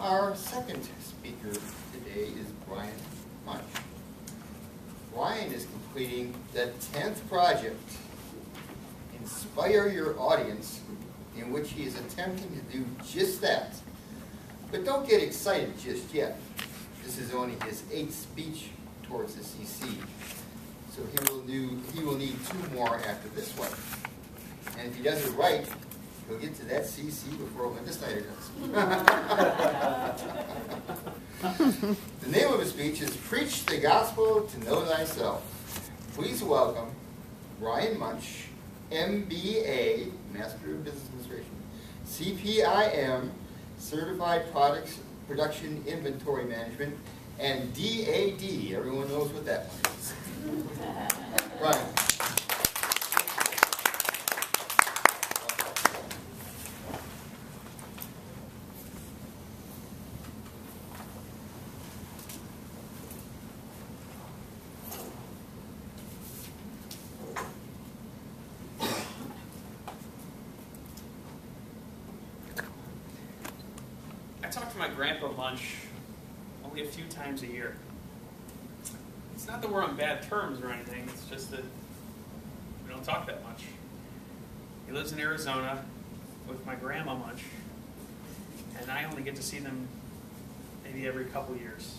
Our second speaker today is Bryan Munch. Bryan is completing the 10th project, Inspire Your Audience, in which he is attempting to do just that. But don't get excited just yet. This is only his 8th speech towards the CC. So he will need 2 more after this one. And if he does it right, he'll get to that CC before Linda Snyder does. The name of his speech is Preach the Gospel to Know Thyself. Please welcome Bryan Munch, MBA, Master of Business Administration, CPIM, Certified Production Inventory Management, and DAD. Everyone knows what that one is. Bryan. I talk to my Grandpa Munch only a few times a year. It's not that we're on bad terms or anything, it's just that we don't talk that much. He lives in Arizona with my Grandma Munch, and I only get to see them maybe every couple years.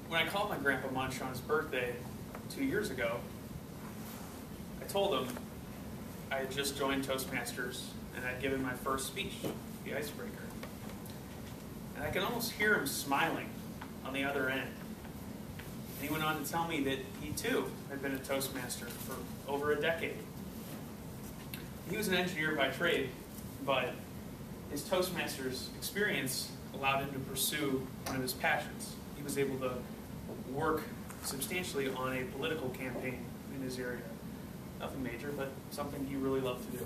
When I called my Grandpa Munch on his birthday 2 years ago, I told him I had just joined Toastmasters and I'd given my first speech, the icebreaker. And I could almost hear him smiling on the other end. And he went on to tell me that he too had been a Toastmaster for over a decade. He was an engineer by trade, but his Toastmasters experience allowed him to pursue one of his passions. He was able to work substantially on a political campaign in his area. Nothing major, but something he really loved to do.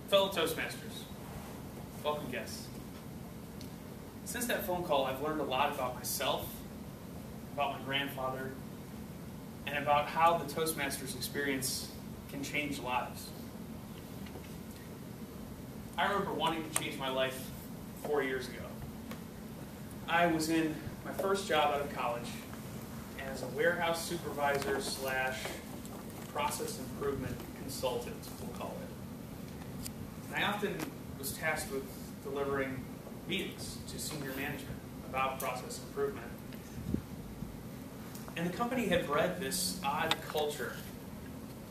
Fellow Toastmasters, welcome guests. Since that phone call, I've learned a lot about myself, about my grandfather, and about how the Toastmasters experience can change lives. I remember wanting to change my life 4 years ago. I was in my first job out of college as a warehouse supervisor / process improvement consultant, we'll call it. And I often was tasked with delivering meetings to senior management about process improvement. And the company had bred this odd culture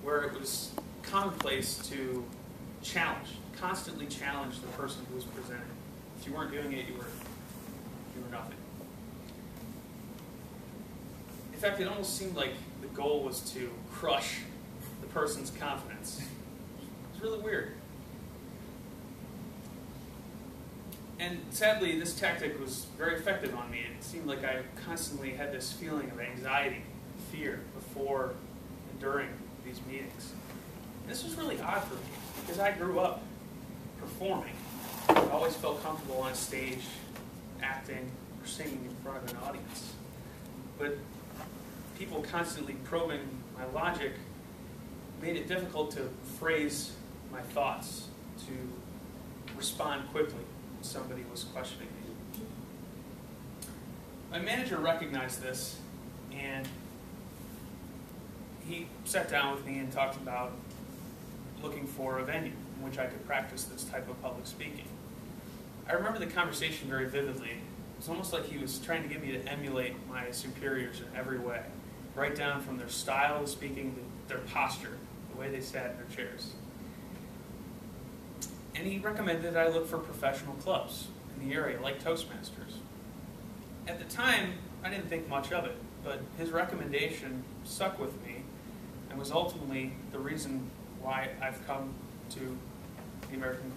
where it was commonplace to constantly challenge the person who was presenting. If you weren't doing it, you were nothing. In fact, it almost seemed like the goal was to crush the person's confidence. It was really weird. And sadly, this tactic was very effective on me. It seemed like I constantly had this feeling of anxiety, fear, before and during these meetings. And this was really odd for me, because I grew up performing. I always felt comfortable on stage, acting, or singing in front of an audience. But people constantly probing my logic made it difficult to phrase my thoughts, to respond quickly. Somebody was questioning me. My manager recognized this, and he sat down with me and talked about looking for a venue in which I could practice this type of public speaking. I remember the conversation very vividly. It was almost like he was trying to get me to emulate my superiors in every way, right down from their style of speaking to their posture, the way they sat in their chairs. And he recommended that I look for professional clubs in the area, like Toastmasters. At the time, I didn't think much of it, but his recommendation stuck with me and was ultimately the reason why I've come to the American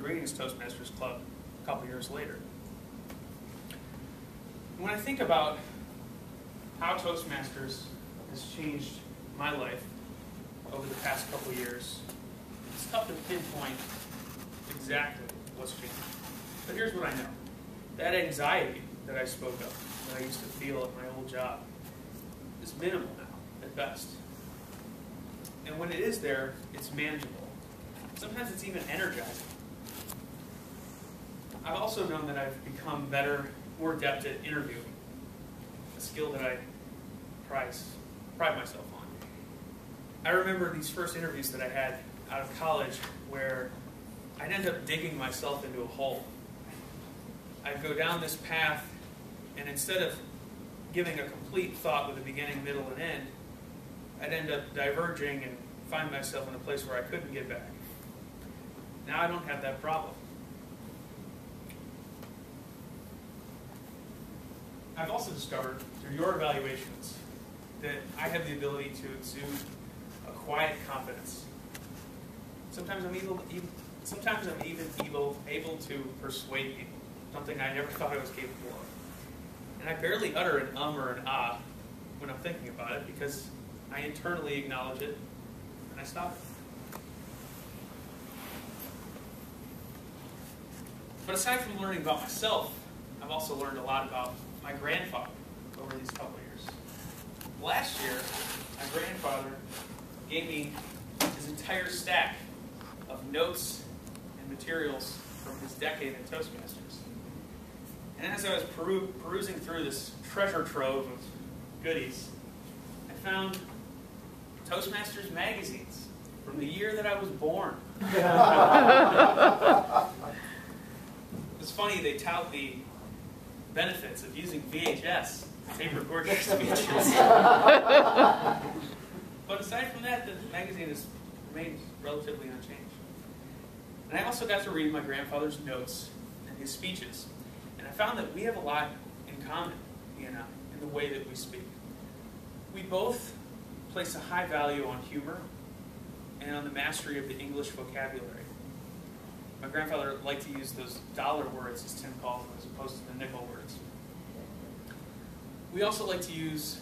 Greetings Toastmasters Club a couple years later. When I think about how Toastmasters has changed my life over the past couple years, it's tough to pinpoint exactly what's changed. But here's what I know. That anxiety that I spoke of, that I used to feel at my old job, is minimal now, at best. And when it is there, it's manageable. Sometimes it's even energizing. I've also known that I've become better, more adept at interviewing, a skill that I pride myself on. I remember these first interviews that I had out of college where I'd end up digging myself into a hole. I'd go down this path, and instead of giving a complete thought with a beginning, middle, and end, I'd end up diverging and find myself in a place where I couldn't get back. Now I don't have that problem. I've also discovered through your evaluations that I have the ability to exude a quiet confidence. Sometimes I'm even able to persuade people, something I never thought I was capable of. And I barely utter an or an ah when I'm thinking about it because I internally acknowledge it and I stop it. But aside from learning about myself, I've also learned a lot about my grandfather over these couple of years. Last year, my grandfather gave me his entire stack of notes and materials from his decade in Toastmasters. And as I was perusing through this treasure trove of goodies, I found Toastmasters magazines from the year that I was born. It's funny, they tout the benefits of using VHS, tape recording speeches. But aside from that, the magazine has remained relatively unchanged. And I also got to read my grandfather's notes and his speeches. And I found that we have a lot in common, in the way that we speak. We both place a high value on humor and on the mastery of the English vocabulary. My grandfather liked to use those dollar words, as Tim calls them, as opposed to the nickel words. We also like to use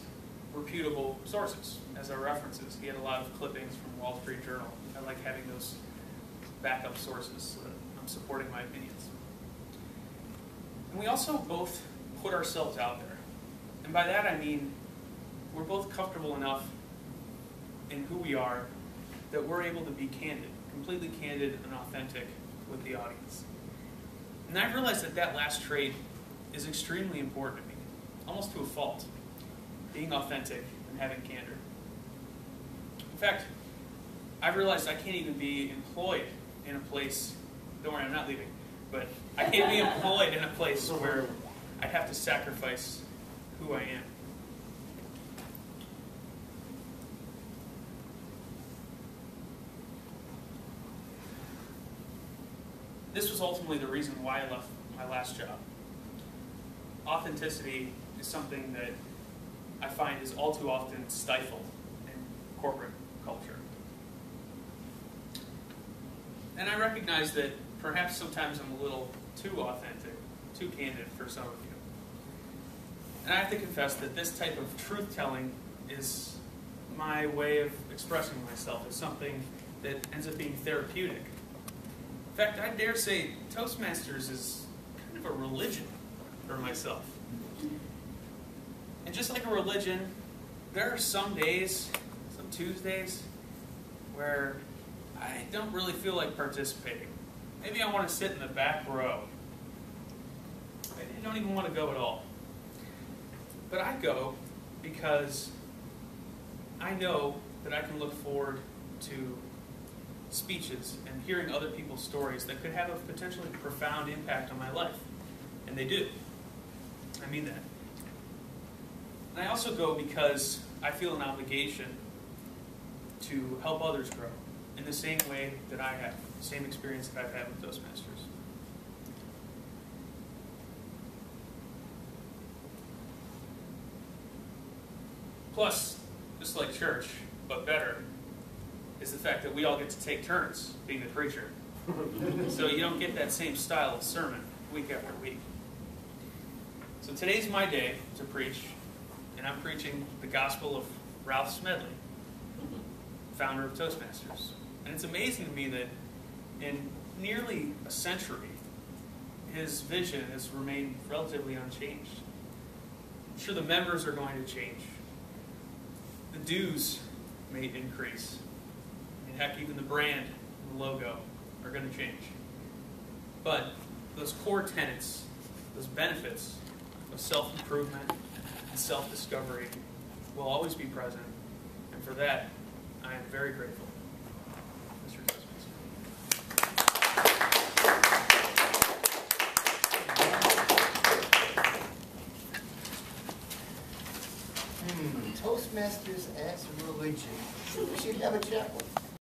reputable sources as our references. He had a lot of clippings from Wall Street Journal. I like having those backup sources so that I'm supporting my opinions. And we also both put ourselves out there. And by that I mean we're both comfortable enough in who we are that we're able to be candid, completely candid and authentic with the audience. And I've realized that that last trait is extremely important to me, almost to a fault, being authentic and having candor. In fact, I've realized I can't even be employed in a place, don't worry, I'm not leaving, but I can't be employed in a place where I'd have to sacrifice who I am. This was ultimately the reason why I left my last job. Authenticity is something that I find is all too often stifled in corporate culture. And I recognize that perhaps sometimes I'm a little too authentic, too candid for some of you. And I have to confess that this type of truth-telling is my way of expressing myself. It's something that ends up being therapeutic. In fact, I dare say Toastmasters is kind of a religion for myself. And just like a religion, there are some days, some Tuesdays, where I don't really feel like participating. Maybe I want to sit in the back row. Maybe I don't even want to go at all. But I go because I know that I can look forward to speeches and hearing other people's stories that could have a potentially profound impact on my life. And they do. I mean that. And I also go because I feel an obligation to help others grow in the same way that I have, the same experience that I've had with Toastmasters. Plus, just like church, but better, is the fact that we all get to take turns being the preacher. So you don't get that same style of sermon week after week. So today's my day to preach, and I'm preaching the gospel of Ralph Smedley, founder of Toastmasters. And it's amazing to me that in nearly a century, his vision has remained relatively unchanged. I'm sure the members are going to change. The dues may increase. And heck, even the brand, the logo are going to change. But those core tenets, those benefits of self-improvement and self-discovery will always be present. And for that, I am very grateful. Mr. Toastmasters as a religion. We should have a chapel.